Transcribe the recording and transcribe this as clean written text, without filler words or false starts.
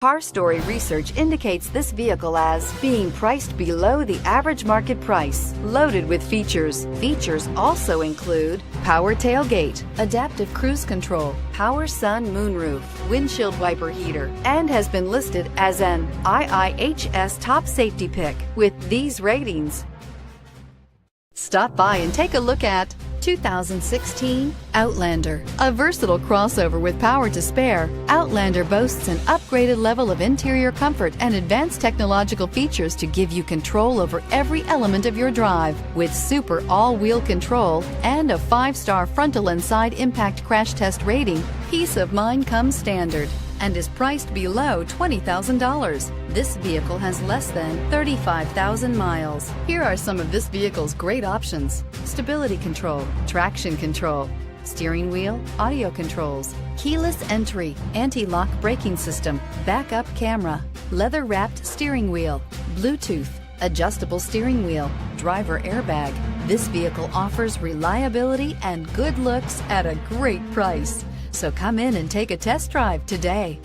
Car Story research indicates this vehicle as being priced below the average market price, loaded with features. Features also include power tailgate, adaptive cruise control, power sun moonroof, windshield wiper heater, and has been listed as an IIHS top safety pick with these ratings. Stop by and take a look at 2016 Outlander. A versatile crossover with power to spare, Outlander boasts an upgraded level of interior comfort and advanced technological features to give you control over every element of your drive. With super all-wheel control and a 5-star frontal and side impact crash test rating, peace of mind comes standard and is priced below $20,000. This vehicle has less than 35,000 miles. Here are some of this vehicle's great options: stability control, traction control, steering wheel audio controls, keyless entry, anti-lock braking system, backup camera, leather-wrapped steering wheel, Bluetooth, adjustable steering wheel, driver airbag. This vehicle offers reliability and good looks at a great price. So come in and take a test drive today.